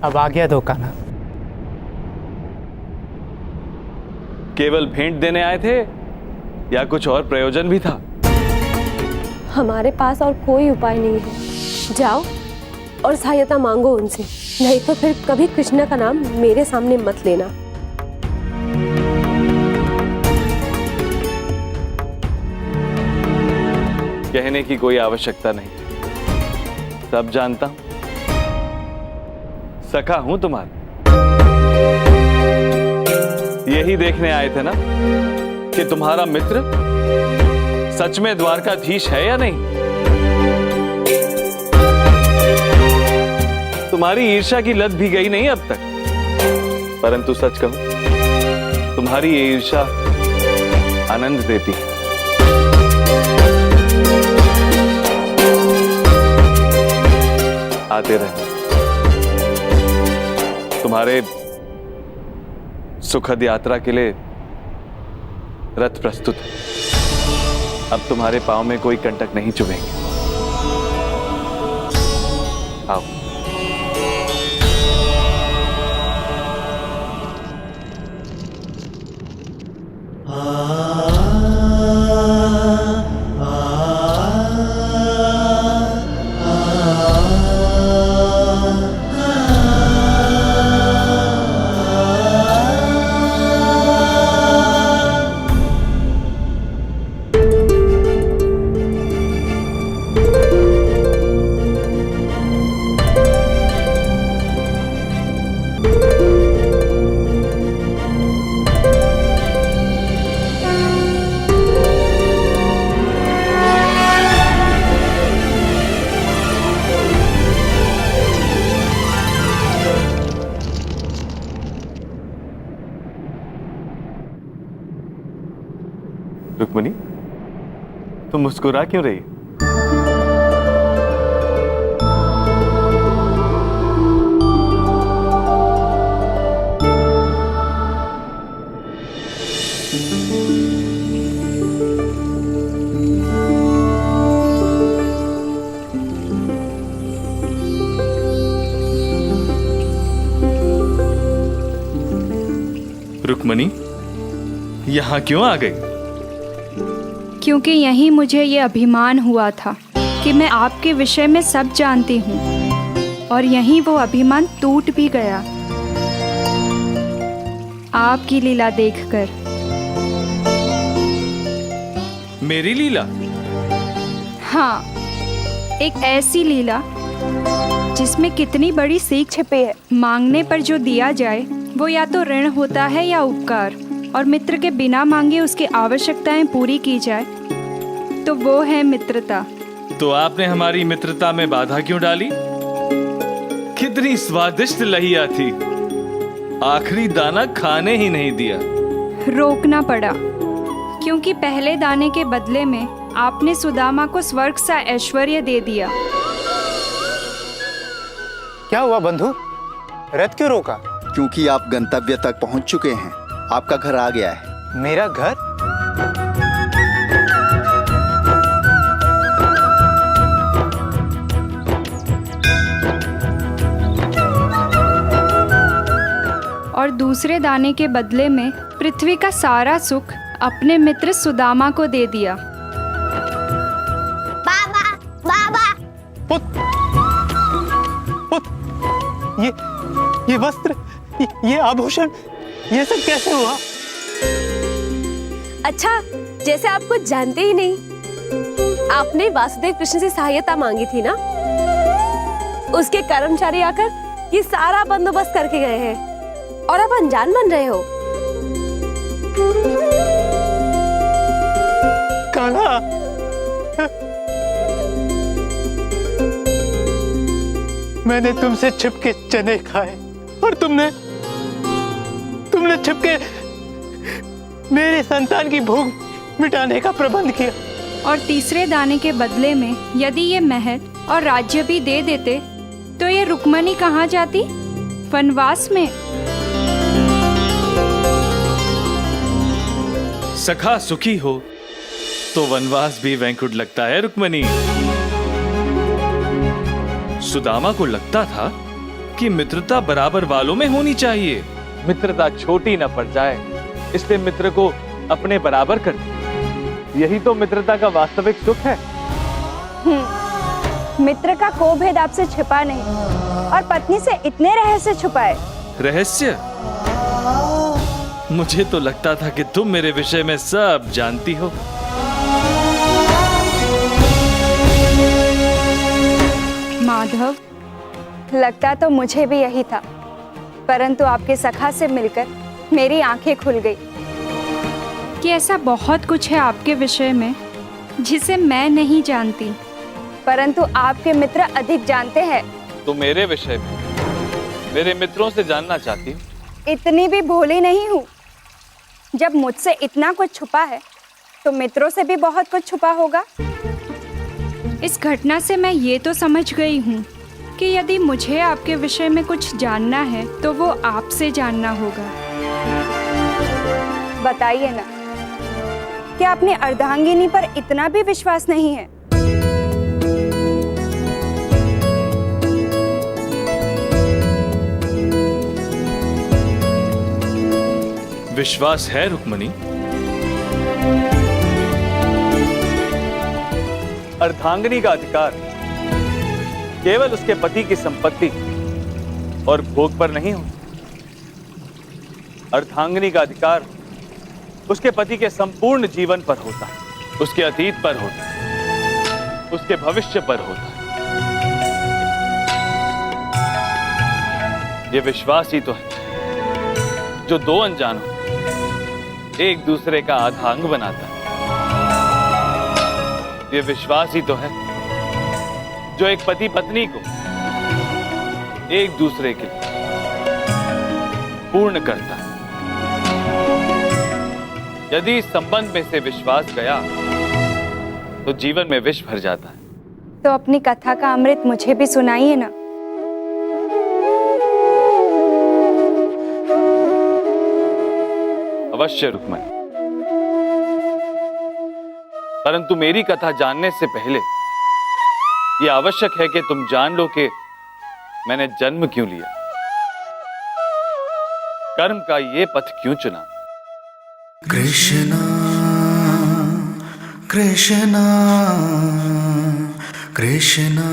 अब आ गया धोखा ना। केवल भेंट देने आए थे या कुछ और प्रयोजन भी था? हमारे पास और कोई उपाय नहीं है। जाओ और सहायता मांगो उनसे, नहीं तो फिर कभी कृष्णा का नाम मेरे सामने मत लेना। कहने की कोई आवश्यकता नहीं, सब जानता हूं, सखा हूं तुम्हारा। यही देखने आए थे ना कि तुम्हारा मित्र सच में द्वारकाधीश है या नहीं। तुम्हारी ईर्ष्या की लत भी गई नहीं अब तक, परंतु सच कहूं, तुम्हारी ये ईर्ष्या आनंद देती है। आते रहे। तुम्हारे सुखद यात्रा के लिए रथ प्रस्तुत है। अब तुम्हारे पांव में कोई कंटक नहीं चुभेंगे। आओ। रुक्मिणी, तुम मुस्कुरा क्यों रही? रुक्मिणी, यहां क्यों आ गई? क्योंकि यहीं मुझे ये अभिमान हुआ था कि मैं आपके विषय में सब जानती हूँ, और यहीं वो अभिमान टूट भी गया आपकी लीला देखकर। मेरी लीला? हाँ, एक ऐसी लीला जिसमें कितनी बड़ी सीख छिपी है। मांगने पर जो दिया जाए वो या तो ऋण होता है या उपकार, और मित्र के बिना मांगे उसकी आवश्यकताएं पूरी की जाए तो वो है मित्रता। तो आपने हमारी मित्रता में बाधा क्यों डाली? कितनी स्वादिष्ट लहिया थी, आखिरी दाना खाने ही नहीं दिया। रोकना पड़ा, क्योंकि पहले दाने के बदले में आपने सुदामा को स्वर्ग सा ऐश्वर्य दे दिया। क्या हुआ बंधु, रथ क्यों रोका? क्योंकि आप गंतव्य तक पहुंच चुके हैं, आपका घर आ गया है। मेरा घर? और दूसरे दाने के बदले में पृथ्वी का सारा सुख अपने मित्र सुदामा को दे दिया। बाबा, बाबा। पुत्र, ये वस्त्र, ये आभूषण, ये सब कैसे हुआ? अच्छा, जैसे आप कुछ जानते ही नहीं। आपने वासुदेव कृष्ण से सहायता मांगी थी ना, उसके कर्मचारी आकर ये सारा बंदोबस्त करके गए हैं, और अब अनजान बन रहे हो। कान्हा, मैंने तुमसे छिपके चने खाए और तुमने छिपके मेरे संतान की भूख मिटाने का प्रबंध किया। और तीसरे दाने के बदले में यदि ये महल और राज्य भी दे देते तो ये रुक्मणी कहाँ जाती? वनवास में। सखा सुखी हो तो वनवास भी वैंकुट लगता है रुक्मिणी। सुदामा को लगता था कि मित्रता बराबर वालों में होनी चाहिए। मित्रता छोटी न पड़ जाए, इसलिए मित्र को अपने बराबर कर दे। यही तो मित्रता का वास्तविक सुख है। मित्र का कोई भेद आपसे छिपा नहीं और पत्नी से इतने रहस्य छुपाए। रहस्य? मुझे तो लगता था कि तुम मेरे विषय में सब जानती हो। माधव, लगता तो मुझे भी यही था, परंतु आपके सखा से मिलकर मेरी आंखें खुल गई कि ऐसा बहुत कुछ है आपके विषय में जिसे मैं नहीं जानती, परंतु आपके मित्र अधिक जानते हैं। तो मेरे विषय में मेरे मित्रों से जानना चाहती हूँ। इतनी भी भोली नहीं हूँ। जब मुझसे इतना कुछ छुपा है तो मित्रों से भी बहुत कुछ छुपा होगा। इस घटना से मैं ये तो समझ गई हूँ कि यदि मुझे आपके विषय में कुछ जानना है तो वो आपसे जानना होगा। बताइए ना, क्या अपनी अर्धांगिनी पर इतना भी विश्वास नहीं है? विश्वास है रुक्मणी। अर्धांगिनी का अधिकार केवल उसके पति की संपत्ति और भोग पर नहीं होता। अर्धांगिनी का अधिकार उसके पति के संपूर्ण जीवन पर होता है, उसके अतीत पर होता है, उसके भविष्य पर होता है। यह विश्वास ही तो है जो दो अनजानों एक दूसरे का आधांग बनाता है। यह विश्वास ही तो है जो एक पति पत्नी को एक दूसरे के लिए पूर्ण करता है। यदि इस संबंध में से विश्वास गया तो जीवन में विष भर जाता है। तो अपनी कथा का अमृत मुझे भी सुनाइए ना। अवश्य रुक्मणी, परंतु मेरी कथा जानने से पहले यह आवश्यक है कि तुम जान लो कि मैंने जन्म क्यों लिया, कर्म का ये पथ क्यों चुना। कृष्णा कृष्णा कृष्णा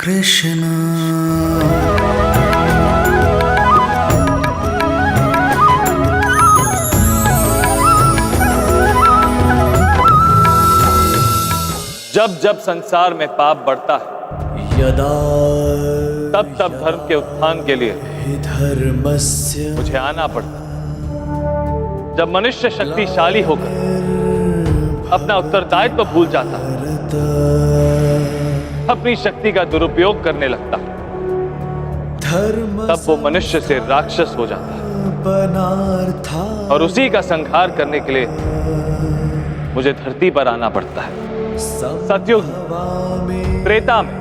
कृष्णा। जब जब संसार में पाप बढ़ता है यदा तब तब धर्म के उत्थान के लिए धर्मस्य मुझे आना पड़ता है। जब मनुष्य शक्तिशाली होकर अपना उत्तरदायित्व भूल जाता है, अपनी शक्ति का दुरुपयोग करने लगता है, तब वो मनुष्य से राक्षस हो जाता है और उसी का संहार करने के लिए मुझे धरती पर आना पड़ता है। सतयुग, त्रेता में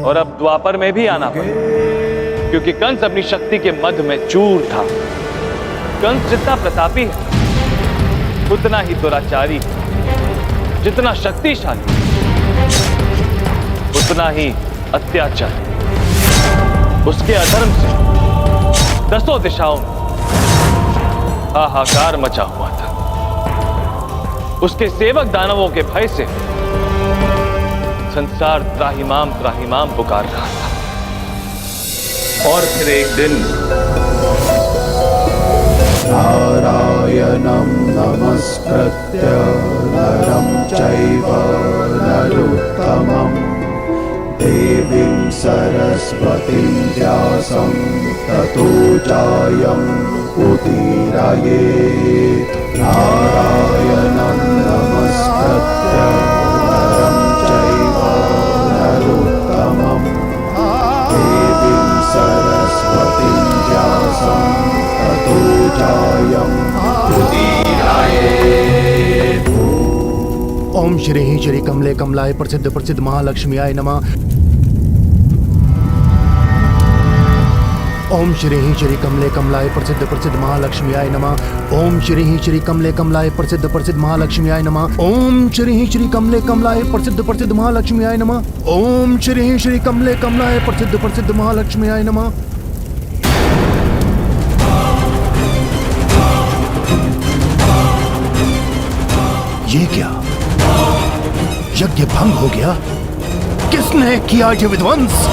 और अब द्वापर में भी आना पड़ा, क्योंकि कंस अपनी शक्ति के मध्य में चूर था। कंस जितना प्रतापी है उतना ही दुराचारी, जितना शक्तिशाली उतना ही अत्याचारी। उसके अधर्म से दसों दिशाओं में हाहाकार मचा हुआ था। उसके सेवक दानवों के भय से संसार त्राहिमाम त्राहिमाम पुकार रहा था। और फिर एक दिन नारायणं नमस्कृत्य नरं चैव नरोत्तमं देवीं सरस्वतीं व्यासं ततो जायं उदीरयेत्। नारायणं नमस्कृत्य नरं चैव नरोत्तमं देवीं सरस्वतीं व्यासं ततो जायं उदीरयेत्। ओम श्री कमले कमलाय प्रसिद्ध प्रसिद्ध महालक्ष्मी आय नमः। ओम श्री कमले कमलाय प्रसिद्ध प्रसिद्ध महालक्ष्मीयाय नमः। ओम श्री कमले कमलाय प्रसिद्ध प्रसिद्ध महालक्ष्मीयाय नमः। ओम श्री कमले कमलाय प्रसिद्ध प्रसिद्ध महालक्ष्मीयाय नमः। ओम श्री कमले कमलाय प्रसिद्ध प्रसिद्ध महालक्ष्मीयाय नमः। ये क्या? यज्ञ भंग हो गया? किसने किया ये विध्वंस?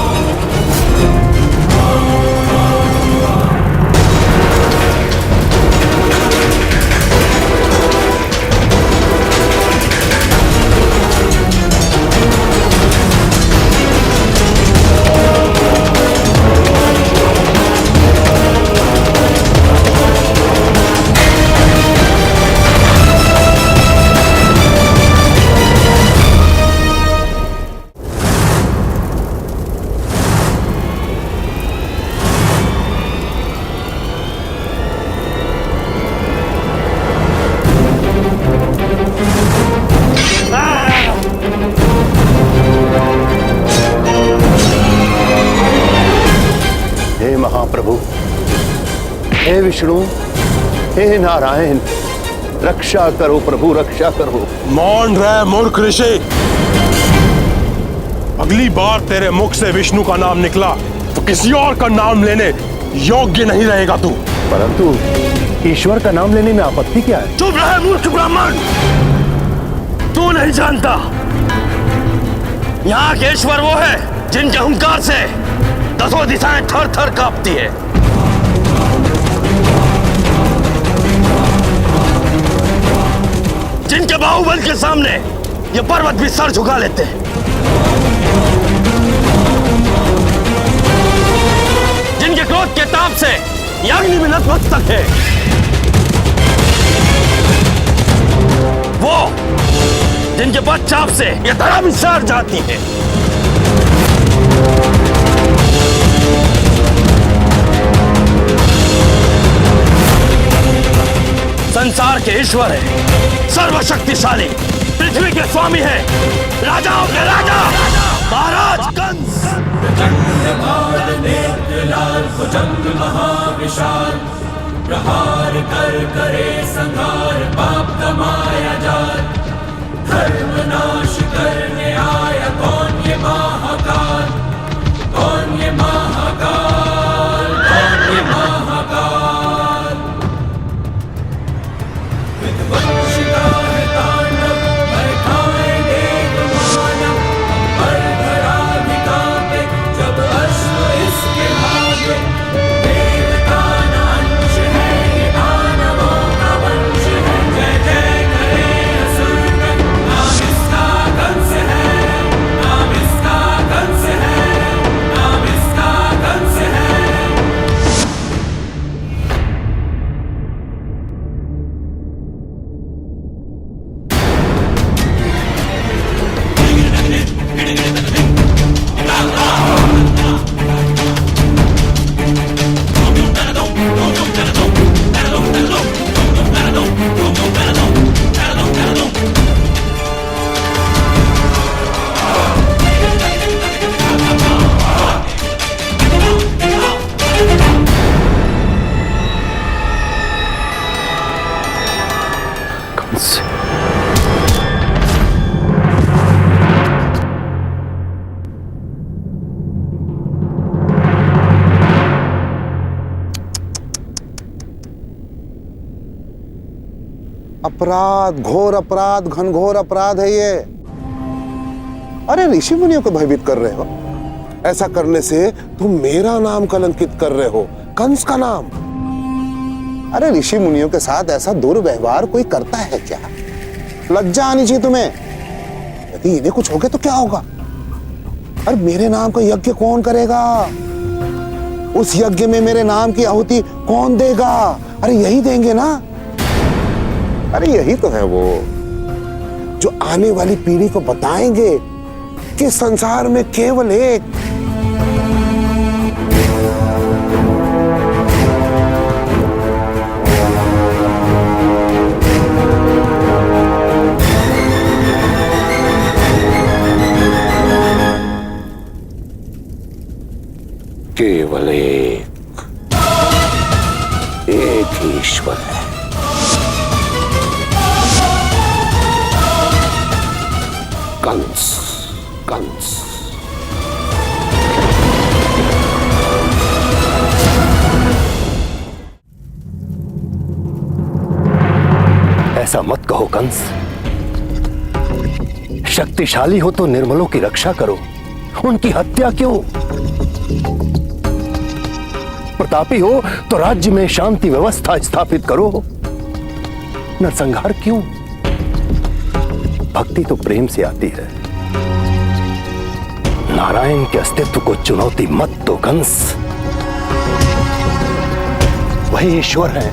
हे महाप्रभु, हे विष्णु, हे नारायण, रक्षा करो प्रभु, रक्षा करो। मौन रह मूर्ख ऋषि। अगली बार तेरे मुख से विष्णु का नाम निकला तो किसी और का नाम लेने योग्य नहीं रहेगा तू। परंतु ईश्वर का नाम लेने में आपत्ति क्या है? चुप रहे मूर्ख ब्राह्मण। तू नहीं जानता, यहाँ के ईश्वर वो है जिनके अहंकार से दसों दिशाएं थर थर कांपती है। जिनके बाहुबल के सामने ये पर्वत भी सर झुका लेते हैं। जिनके क्रोध के ताप से ये अग्नि भी नतमस्तक है। वो जिनके पश्चात से ये धरा भी सर जाती है। संसार के ईश्वर है, सर्वशक्तिशाली, पृथ्वी के स्वामी है, राजाओं के राजा, महाराज कंस। भुजंग महाविशाल, प्रहार कर करे संहार, पाप कमाया जाल। धर्म नाश करने आया कौन ये महाकाल? कौन ये महाकाल? कौन ये महाकाल? विध्वंस का है तांडव, बैठाएंगे मानव। पर धरा भी कांपे जब अश्व इसके भागे। देवता न अंश है, ये दानवों का वंश है। जय जय करे असुरगण, नाम इसका कंस है, नाम इसका कंस है, नाम इसका कंस है। अपराध, घोर अपराध, घनघोर अपराध है ये। अरे ऋषि मुनियों को भयभीत कर रहे हो। ऐसा करने से तुम मेरा नाम कलंकित कर रहे हो, कंस का नाम। अरे ऋषि मुनियों के साथ ऐसा दुर्व्यवहार कोई करता है क्या? लज्जा आनी चाहिए तुम्हें। यदि इन्हें कुछ हो गया तो क्या होगा? अरे मेरे नाम का यज्ञ कौन करेगा? उस यज्ञ में मेरे नाम की आहुति कौन देगा? अरे यही देंगे ना। अरे यही तो है वो जो आने वाली पीढ़ी को बताएंगे कि संसार में केवल एक केवल एक ईश्वर है। कंस, कंस। ऐसा मत कहो कंस। शक्तिशाली हो तो निर्मलों की रक्षा करो, उनकी हत्या क्यों? प्रतापी हो तो राज्य में शांति व्यवस्था स्थापित करो, नरसंहार क्यों? भक्ति तो प्रेम से आती है। नारायण के अस्तित्व को चुनौती मत दो कंस। वही ईश्वर है,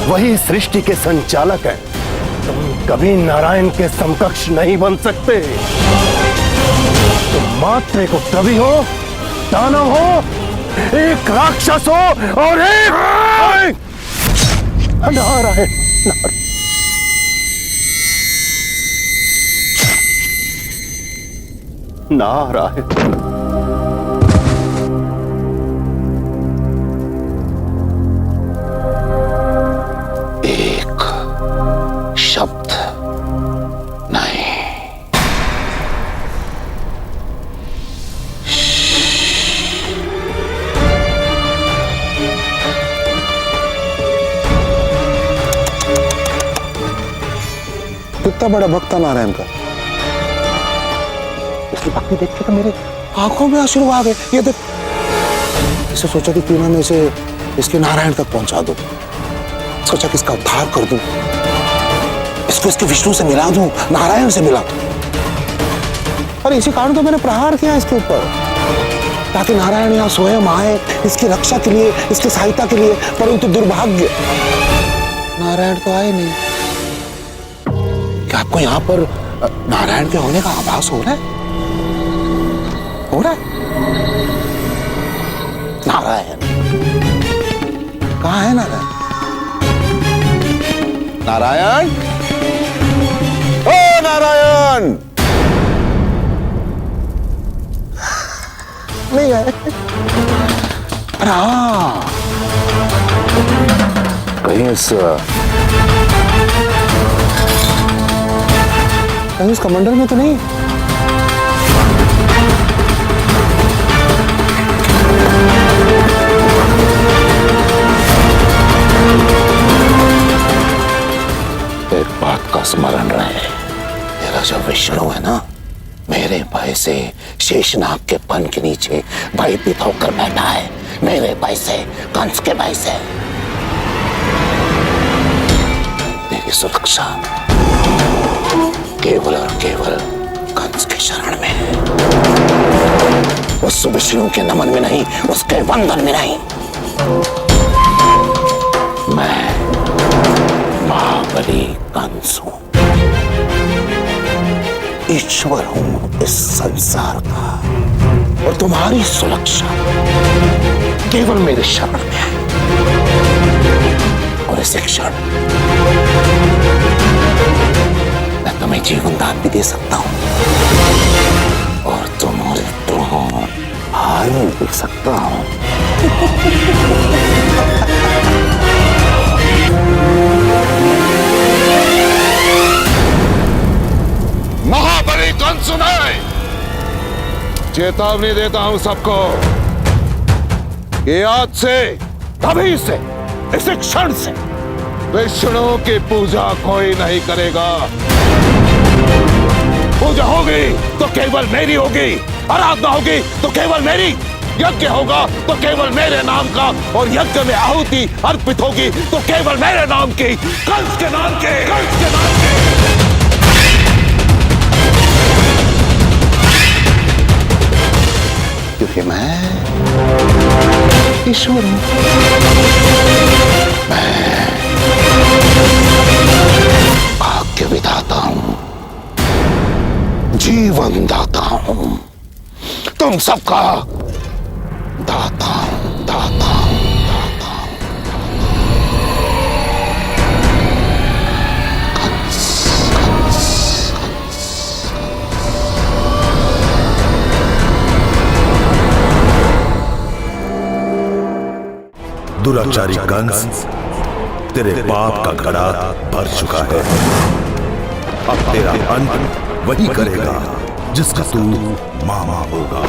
वही सृष्टि के संचालक हैं। तुम कभी नारायण के समकक्ष नहीं बन सकते। तुम मात्र एक उपद्रवी हो, दानव हो, एक राक्षस हो और एक नारायण। नारायण। एक शब्द नहीं। कितना बड़ा भक्त था नारायण का। इसकी भक्ति देख के तो मेरे आंखों में आंसू आ गए। ये देख, इसे सोचा कि क्यों ना मैं इसे इसके नारायण तक पहुंचा दूं। सोचा कि इसका उद्धार कर दूं, इसको इसके विष्णु से मिला दूं, नारायण से मिला दूं। और इसी कारण तो मैंने प्रहार किया इसके ऊपर, ताकि नारायण यहाँ स्वयं आए इसकी रक्षा के लिए, इसकी सहायता के लिए। परंतु दुर्भाग्य, नारायण तो आए नहीं। क्या आपको यहाँ पर नारायण के होने का आभास हो रहा है? हो रहा है? नारायण कहाँ है? नारायण, नारायण, ओ नारायण! नहीं है। अरे हाँ, कहीं इस कमांडर में तो नहीं? एक बात का स्मरण रहे, तेरा जो विष्णु है ना, मेरे भय से शेषनाग के पन के नीचे भयभीत होकर बैठा है। मेरे भय से, कंस के भय से। तेरी सुरक्षा केवल और केवल कंस के शरण में है। उस विष्णु के नमन में नहीं, उसके वंदन में नहीं। मैं महाबली कंस हूं, ईश्वर हूं इस संसार का, और तुम्हारी सुरक्षा केवल मेरे शरण में है। और इस क्षण मैं तुम्हें जीवन दान भी दे सकता हूं, और तुम्हारे प्राण हार भी सकता हूं। महाबली कंस सुनाए, चेतावनी देता हूं सबको कि आज से, अभी से, इस क्षण से विष्णु की पूजा कोई नहीं करेगा। पूजा होगी तो केवल मेरी होगी, आराधना होगी तो केवल मेरी, यज्ञ होगा तो केवल मेरे नाम का, और यज्ञ में आहुति अर्पित होगी तो केवल मेरे नाम की, कंस के नाम के, कंस के नाम के। क्योंकि मैं ईश्वर हूं, मैं भाग्य विधाता हूं, जीवन दाता हूं, तुम सबका दाता हूं, दाता हूं, दाता हूं। कंस, कंस, कंस। दुराचारी कंस, तेरे पाप का घड़ा भर चुका है। अब तेरा अंत वही करेगा जिसका तू मामा होगा।